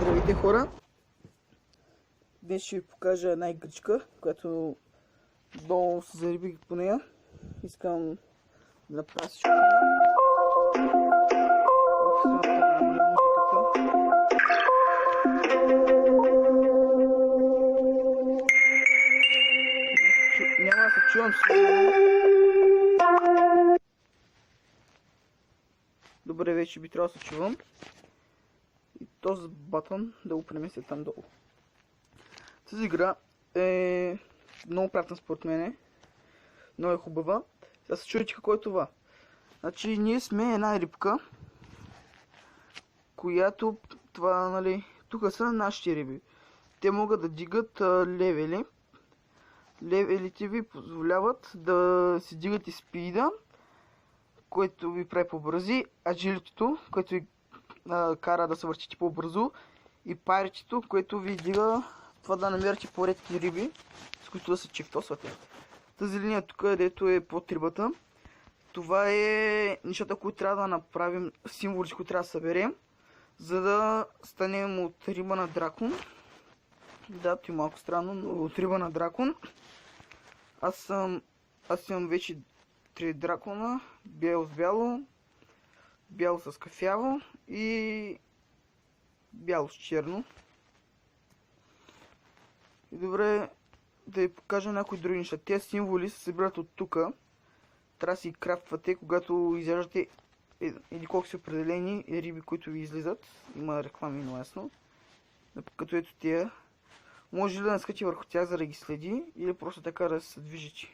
Здравейте, хора! Днес ще ви покажа една игричка, която долу се зарибих по нея. Искам да направя всичко няма да се чувам сигурно. Добре, вече би трябвало да се чувам. И този батън да го преместя там долу. Тази игра е много приятна според мене. Много е хубава. Сега се чуете какво е това. Значи ние сме една рибка, която това, нали, тук са нашите риби. Те могат да дигат левели. Левелите ви позволяват да си дигат и спида, което ви прави по-бързи, аджилитето, което ви кара да се въртите по-бързо, и паритето, което ви дига това да намерите по-редки риби, с които да се чифтосвате. Тази линия тук, където е под рибата, това е нещата, които трябва да направим, символите, които трябва да съберем, за да станем от риба на дракон. Да, това е малко странно, но от риба на дракон. Аз имам вече 3 дракона, бяло с бяло, бяло с кафяво и бяло с черно. И добре да ви покажа някои други неща. Тези символи се събират от тук. Трябва да си крафтвате, когато изяждате или колко са определени риби, които ви излизат. Има реклами, но ясно. Като ето тия. Може ли да наскачи върху тях, за да ги следи, или просто така да се движите.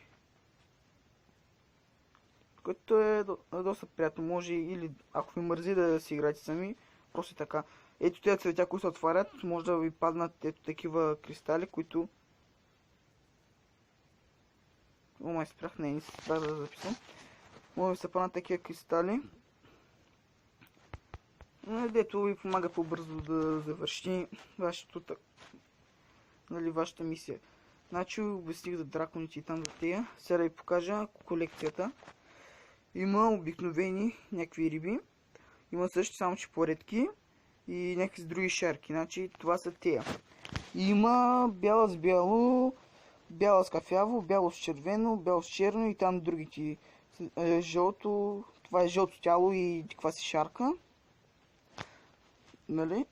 Което е доста приятно. Може или ако ви мързи да си играете сами, просто така. Ето тези цветя, които се отварят, може да ви паднат ето такива кристали, които... О, май спрях, не си спрях да записвам. Може да се паднат такива кристали. Дето ви помага по-бързо да завърши вашата мисия. Значи обясних за драконите и там за тея. Сега да ви покажа колекцията. Има обикновени някакви риби. Има също само че по-редки. И някакви други шарки. Значи това са тея. Има бяла с бяло, бяла с кафяво, бяло с червено, бяло с черно и там другите. Жълто. Това е жълто тяло и каква си шарка. Нали?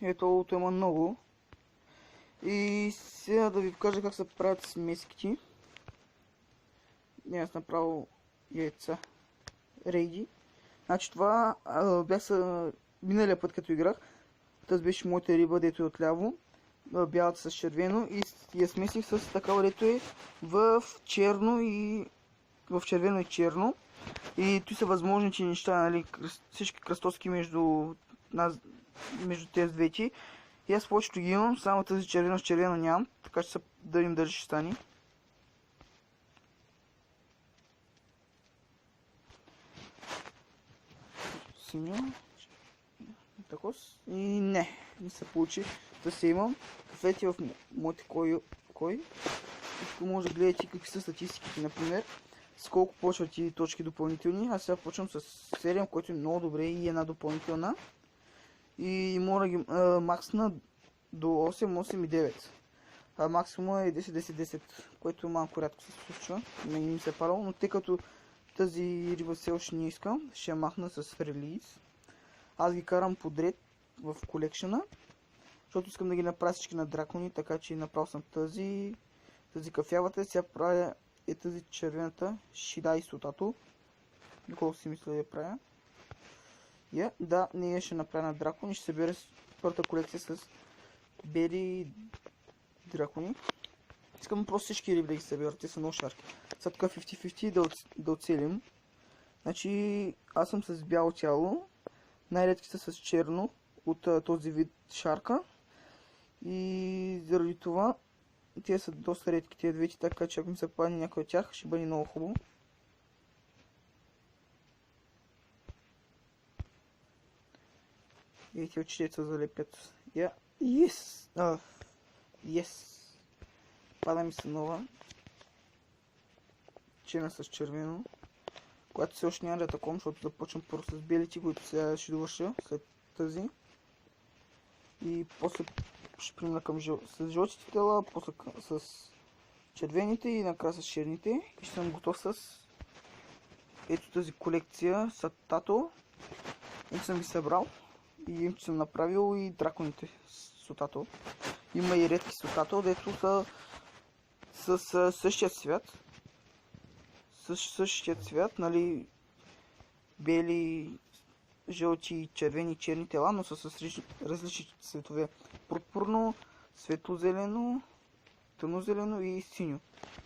Ето има много. И сега да ви покажа как се правят смеските. Аз направо яйца. Рейди. Значи това бях миналия път като играх. Тази беше моята риба, дето е отляво. Бялата с червено. И я смесих с такава, дето е в черно и в червено и черно. И тук са възможните неща, нали, всички кръстоски между тези двете. И аз повечето ги имам, само тази червено с червено нямам, така че да видим дали ще стане. Синьо. Такос. И не се получи. Да се имам. Кафете в моите кой. Тук може да гледате какви са статистиките, например. С колко почват и точки допълнителни. Аз сега почвам с 7, което е много добре и една допълнителна. И мога да ги максна до 8, 8 и 9. А максимум е 10, 10, 10, което малко рядко се случва. Не ми се е парало, но тъй като тази риба все още не искам, ще я махна с релиз. Аз ги карам подред в колекшена, защото искам да ги направя всички на дракони, така че направил съм тази кафявата, сега правя тази червената Шидай Сутато, доколко си мисля да я правя. Да, ние ще направя на дракон и ще събера първата колекция с бели дракони. Искам просто всички риби да ги събера, те са много шарки. Сега тук 50-50 да оцелим. Значи аз съм с бяло тяло, най-редки са с черно от този вид шарка. И заради това те са доста редки тези двете, така че ако ми се падне някой от тях, ще бъде много хубаво. И те очите се залепят. Yes! Yes! Пада ми се нова. Черна с червено. Когато все още няма да е такова, защото започвам първо с белите, които сега ще довърша след тази. И после ще премина към с жълтите тела, после с червените и накрая с черните. И ще съм готов с ето тази колекция с тато. И съм ги събрал. И че съм направил и драконите с тато. Има и редки с тато, дето са с същия цвят. Същия цвят, нали, бели, жълти, червени, черни тела, но са с различни цветове. Пурпурно, светло-зелено, тъмно-зелено и синьо.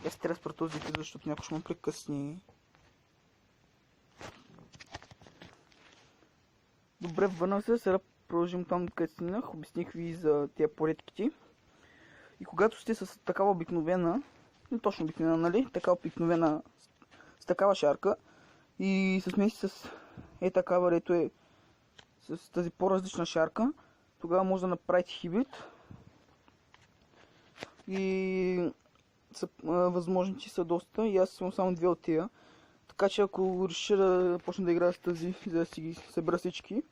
Аз трябва да спра този вид, защото някой ще ме прекъсни. Добре, върнах се, сега продължим там, където стигнах. Обясних ви за тези поредките. И когато сте с такава обикновена, не точно обикновена, нали, такава обикновена, с такава шарка и се смеси с такава, рето е с тази по-различна шарка, тогава може да направите хибрид. И възможности са доста и аз съм само две от тия. Така че ако реша да почна да играя с тази, за да си ги събера всички,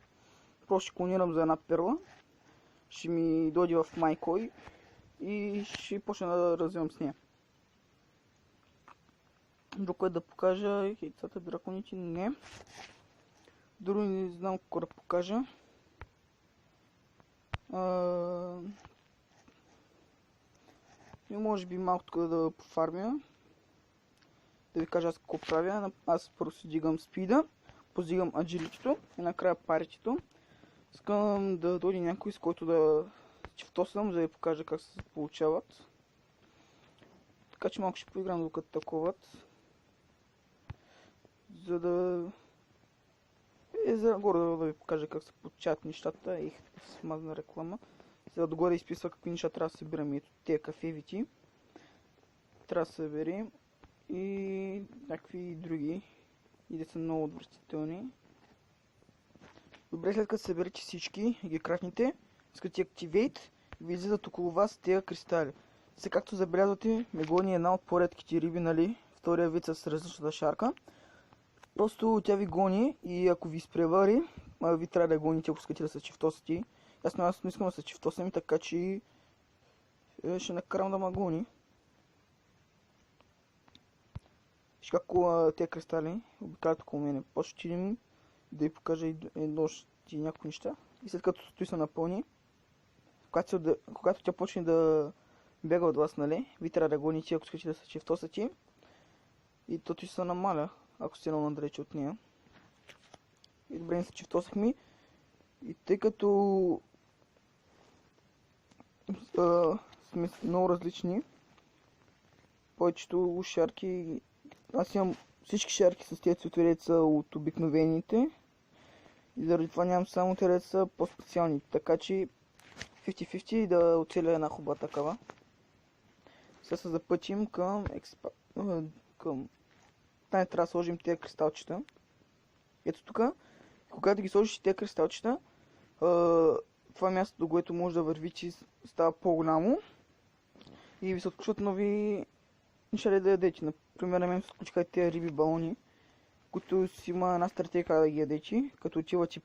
просто ще клонирам за една перла, ще ми дойде в майкой и ще почна да развивам с нея. Друго е да покажа яйцата драконите, не. Друго не знам какво да покажа. И може би малко тук да пофармя. Да ви кажа аз какво правя. Аз първо си дигам спида, поздигам аджилитето и накрая паритето. Искам да дойде някой, с който да чифтосам, за да ви покажа как се получават. Така че малко ще поиграм докато таковат. За да... за горе да ви покажа как се получават нещата. И смазна реклама. Сега догоре изписва какви неща трябва да събирам. Ето тези кафевити. Трябва да съберем. И някакви други. И да са много отвратителни. Добре, след като съберете всички и ги кракнете, искате Activate, ви излизат около вас тези кристали. Сега както забелязвате, ме гони една от по-редките риби, нали, втория вид с различната шарка. Просто тя ви гони и ако ви изпревари, ви трябва да гоните, ако искате да се чифтосате. Аз не искам да се чифтосам, така че ще накарам да ме гони. Виж как тези кристали обикалят около мене. Почти ще идем да ви покажа и някои неща. И след като стои се напълни, когато тя почне да бяга от вас, нали, ви трябва да гоните, ако искате да се чифтосате. И то се намаля, ако сте много надалече от нея. И добре, не се чифтосахме. И тъй като сме много различни, повечето шарки, аз имам всички шарки с тези цветове са от обикновените. И заради това нямам само тези са по-специални. Така че 50-50 да оцеля една хуба такава. Сега се запътим към Тая трябва да сложим тези кристалчета. Ето тук. Когато ги сложиш тези кристалчета, това място, до което може да вървите, става по-голямо. И ви се отключват нови неща да ядете. Например, на мен се отключиха тези риби балони, които си има една стратегия да ги ядете, като отивате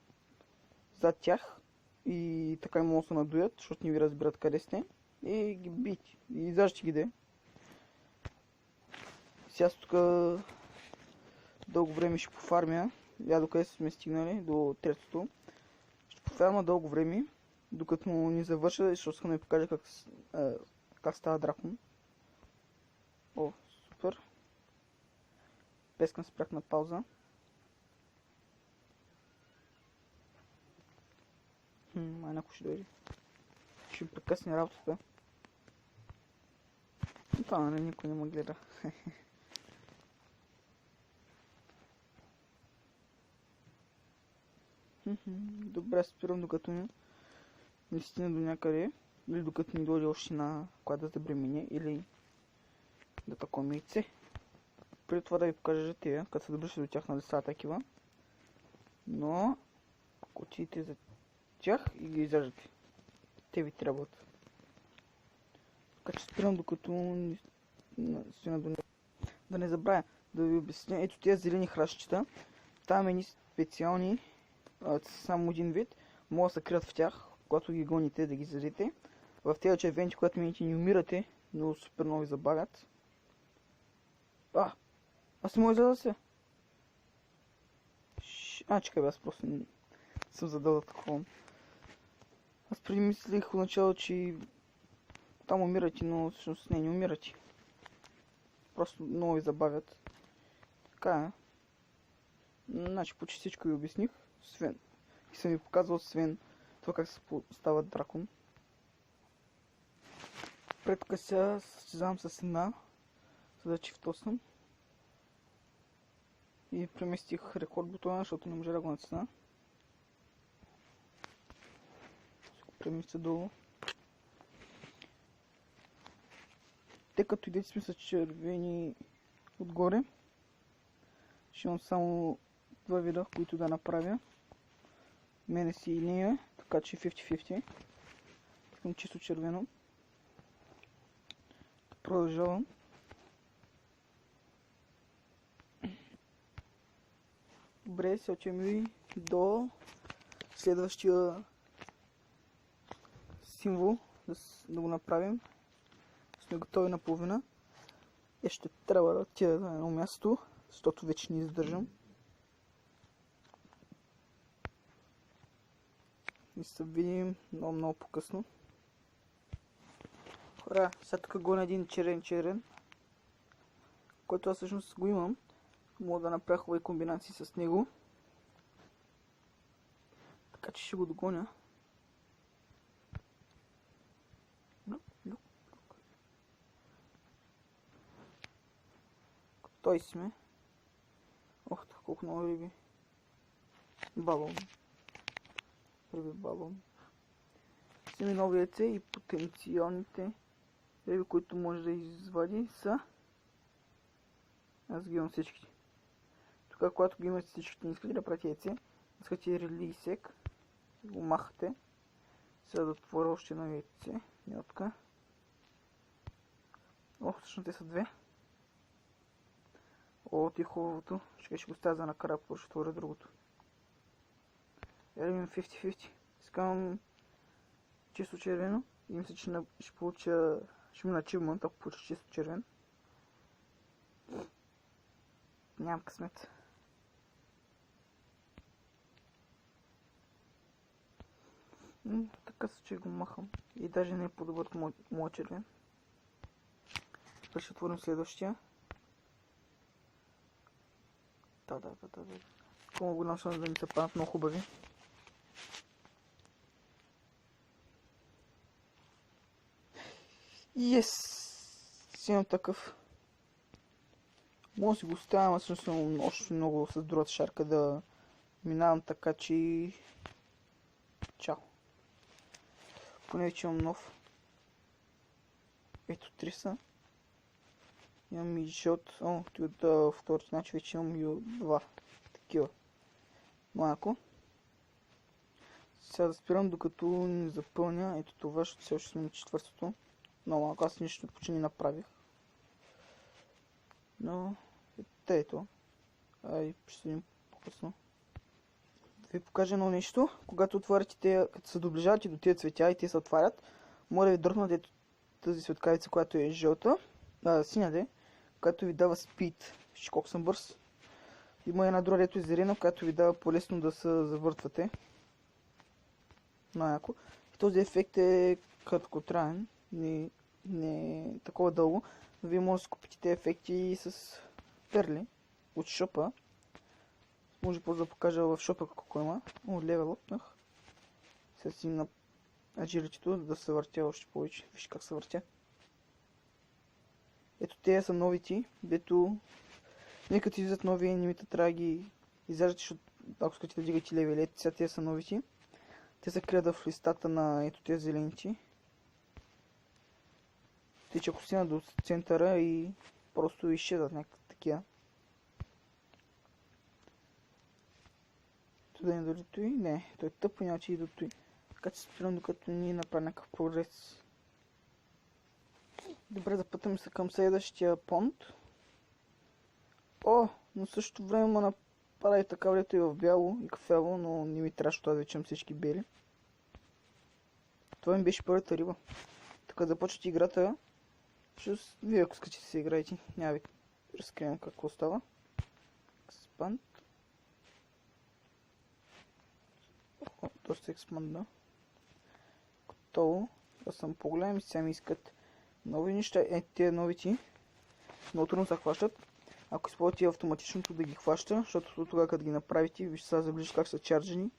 зад тях и така им могат да се надуят, защото не ви разбират къде сте. И ги бийте. И изяжте ги де. Сега тук дълго време ще пофармя. Я докъде сме стигнали до третото. Ще пофарма дълго време, докато ни завърша, защото искам да ви покажа как става дракон. О, супер. Пескам спрях на пауза. Май някой ще дойде. Ще прекъсне работата. Това, нали, никой не ме гледа. Добре, спирам докато не стигне до някъде. Или докато ни дойде още на която да забремене. Или да такова яйце. Преди това да ви покажа тия, като се добрише до тях на деца такива. Но ако отидете за тях и ги изяждате. Те ви трябват. Така че спирам докато стигна до него. Да не забравя да ви обясня. Ето тези зелени хращчета. Там едни специални, само един вид, могат да се крият в тях. когато ги гоните, да ги задите. В тези червените, когато минете, не умирате, но супер много ви забавят. Аз не мога да се. Чекай, аз просто не съм задал да такова. Аз преди мислих отначало, че там умирате, но всъщност не умирате. Просто много ви забавят. Така е. Значи почти всичко ви обясних. Свен. И съм ви показвал Свен това как се става дракон. Предка сега състезавам с една, за да чифтосам. И преместих рекорд бутона, защото не може да го натисна. Ще го преместя долу. Те като идете сме с червени отгоре. Ще имам само два вида, които да направя. Мене си и нея, така че 50-50. Искам чисто червено. Продължавам. Добре, се отиваме до следващия символ, да го направим. Сме готови наполовина. Ще трябва да отида на едно място, защото вече не издържам. И се видим много по-късно. Хора, сега тук гоня един черен, който аз всъщност го имам. Мога да направя хубави комбинации с него. Така че ще го догоня. Той сме. Ох, колко много риби. Балон. Риби балон. Сими нови яйце и потенциалните риби, които може да извади са. Аз ги имам всички. Тук, когато ги имате всичките, не искате да правите яйце, искате релисек, го махате. Сега да отворя още едно яйце. Нятка. Ох, всъщност те са две. О, ти хубавото. Ще го ставя за накрая, ако ще отворя другото. Имам 50-50. Искам чисто червено и мисля, че ще получа, ще ми на ачивмент, ако получа чисто червен. Нямам късмет. Така се, че го махам. И даже не е по-добър от моя червен. Ще отворим следващия. Да. Колко голям шанс да ми се паднат много хубави. Си имам такъв. Мога да си го оставям, аз съм още много с другата шарка да минавам, така че... Чао. Поне вече имам нов. Ето 3 са. Имам и жълт. Той от втори, значи вече имам и 2 такива. Малко. Сега да спирам, докато не запълня. Ето това, защото все още сме на четвъртото. Много малко, аз нищо почти не направих. Но, ето. Ще видим по-късно. Да ви покажа едно нещо. Когато отваряте те, като се доближавате до тези цветя и те се отварят, може да ви дръпнат ето тази светкавица, която е жълта. Синя, която ви дава спид. Вижте колко съм бърз. Има една друга, ето е зелена, която ви дава по-лесно да се завъртвате. Най-яко. И този ефект е краткотраен. Не е такова дълго. Но вие може да купите тези ефекти с перли от шопа. Може да покажа в шопа колко има. Левел опнах. Сега си на аджилитето, да се въртя още повече. Виж как се въртя. Ето тези са новите, дето нека ти излизат нови енимита, трябва да ги изяждате, защото ако искате да дигате левели. Ето сега тези са новите. Те се крият в листата на ето тези зелените. Те че ако стигнат до центъра и просто изчезват някакви такива. Да не дори той? Не, той е тъпо, няма че и до той. Така че спирам, докато ни направи някакъв прогрес. Добре, запътваме се към следващия понт. Но в същото време ма направи така, влето и в бяло и кафево, но не ми трябва, защото аз вече имам всички бели. Това ми беше първата риба. Така започвате играта. Вие ако искате се играете, няма ви разкрием какво става. Експанд. Доста експандна. Готово. Да съм по-голям и сега ми искат нови неща. Тези новите много трудно се хващат. Ако използвате автоматичното да ги хваща, защото тогава като ги направите, вижте сега заближи как са чарджени.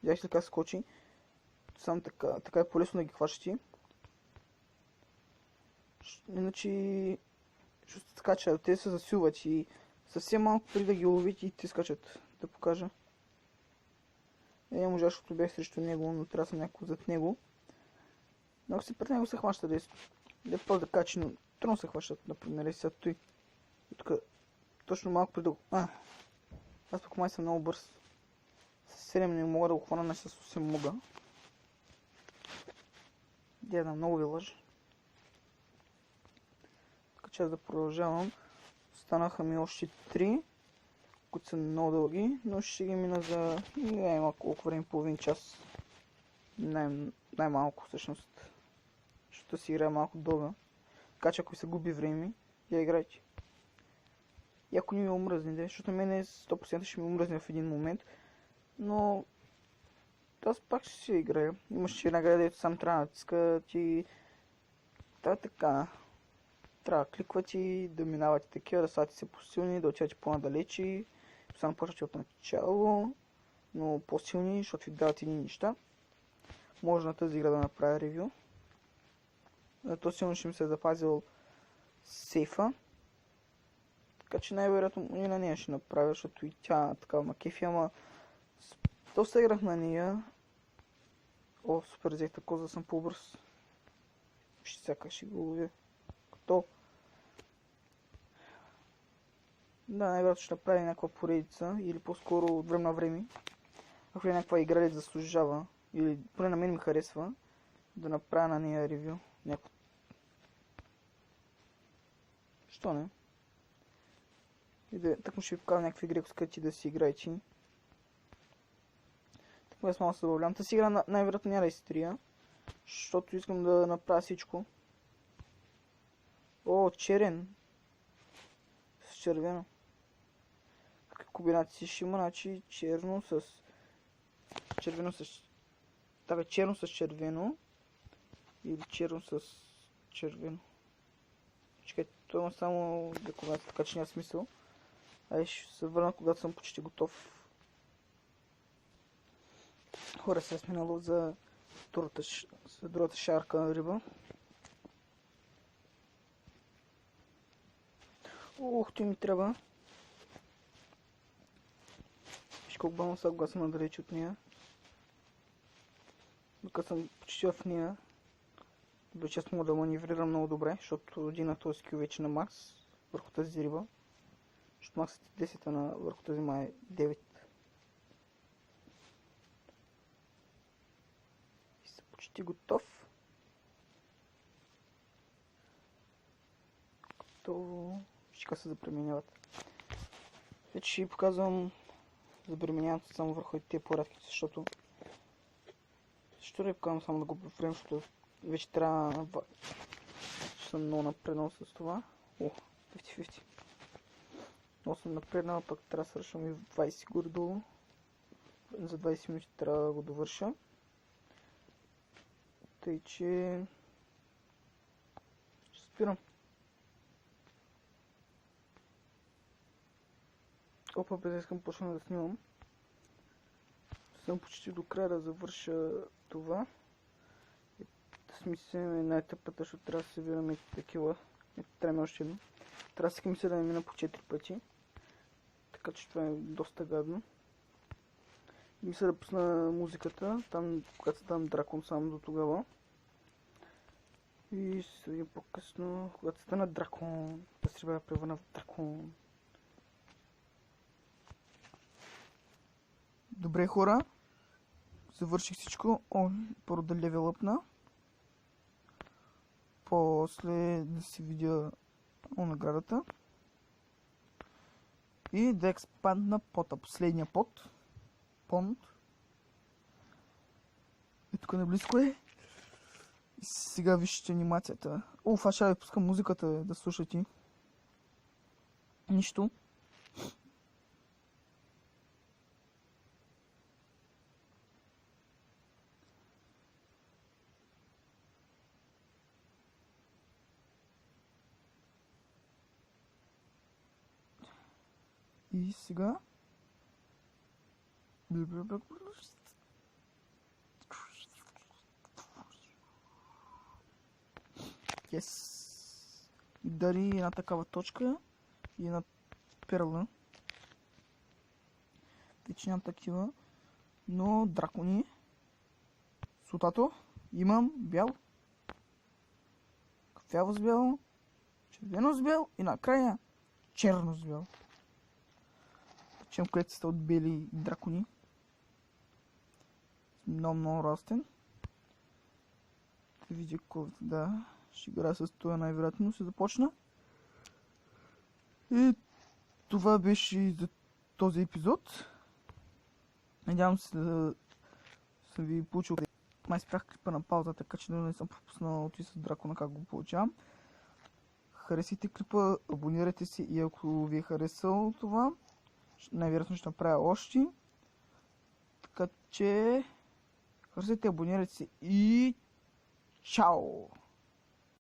Видяхте ли как скочи? Само така е по-лесно да ги хващате. Иначе ще скачат, те се засилват и съвсем малко преди да ги уловите и те скачат. Да покажа. Не можа, защото бях срещу него, но трябва да съм някакво зад него. Но ако си пред него се хваща да е по-да качи, но трудно се хващат, например, и сега той. Тук точно малко преди да... Аз пък май съм много бърз. С 7 не мога да го хвана, не с 8 мога. Да, много ви лъжа. Така че аз да продължавам. Станаха ми още 3, които са много дълги, но ще ги мина за... Няма колко време, половин час. Най-малко всъщност. Защото си играя малко дълга. Така че ако ви се губи време, я играйте. И ако не ми омръзне, защото мене 100% ще ми омръзне в един момент. Но аз пак ще си играя. Имаш една игра, дето сам трябва да натискат и... така. Трябва да кликвате и да минавате такива, да ставате се по-силни, да отивате по-надалече. Само почвате от начало, но по-силни, защото ви дават едни неща. Може на тази игра да направя ревю. То силно ще ми се е запазил сейфа. Така че най-вероятно и на нея ще направя, защото и тя такава макефи, ама доста играх на нея. О, супер, взех коза, съм по-бърз. Ще сякаш ще го ловя. Като... Да, най-вероятно ще направя някаква поредица или по-скоро от време на време. Ако ли някаква игра ли заслужава, или поне на мен ми харесва, да направя на нея ревю. Що не? Так му ще ви покажа някакви игри, ако искате да си играете. Така аз малко се забавлявам. Тази игра най-вероятно няма да изтрия, защото искам да направя всичко. О, черен. С червено. Какви комбинации ще има, значи черно с... червено с... Така, черно с червено. Или черно с червено. Чекайте, това има само декорация, така че няма смисъл. Ай, ще се върна, когато съм почти готов. Хора, сега сме налов за другата шарка риба. Ух, ти ми трябва. Виж колко бавно сега, когато съм надалеч от нея. Докато съм почти в нея. Вече аз мога да маневрирам много добре, защото един този скил вече на макс върху тази риба. Защото максът е 10, а върху тази май е 9. И съм почти готов. Готово. Вижте се запременяват. Вече ще ви показвам запременяването само върху тези поредки, защото... Защо не показвам само да го време, защото вече трябва... Ще съм много напреднал с това. О, 50-50. Много съм напреднал, пък трябва да свършам и в 20 горе-долу. За 20 минути трябва да го довърша. Тъй, че... Ще спирам. Опа, без да искам почна да снимам. Съм почти до края да завърша това. Смисъл на етапата, защото трябва да се вираме такива. Трябва още едно. Трябва да се да не мина по 4 пъти. Така че това е доста гадно. Мисля да пусна музиката, там когато ставам дракон само до тогава. И се видим по-късно, когато стана дракон. Да се трябва да превърна в дракон. Добре, хора. Завърших всичко. О, първо да левелъпна. После да си видя наградата. И да експандна пота. Последния пот. Понт. И тук наблизко е И сега вижте анимацията. Това ще ви пуска музиката да слушате. Нищо. И сега... Yes. И дари една такава точка и една перла. Вече нямам такива. Но дракони. Сутато. Имам бял. Кафяво с бял. Червено с бял. И накрая черно с бял. Чем колекцията от бели дракони. Много растен. Да видя колко да. Ще играя с това най-вероятно. Се започна. И това беше за този епизод. Надявам се да съм ви получил. Май спрях клипа на пауза, така че не съм пропуснал от с дракона как го получавам. Харесайте клипа, абонирайте се и ако ви е харесало това, най-вероятно ще направя още. Така че харесайте, абонирайте се и чао!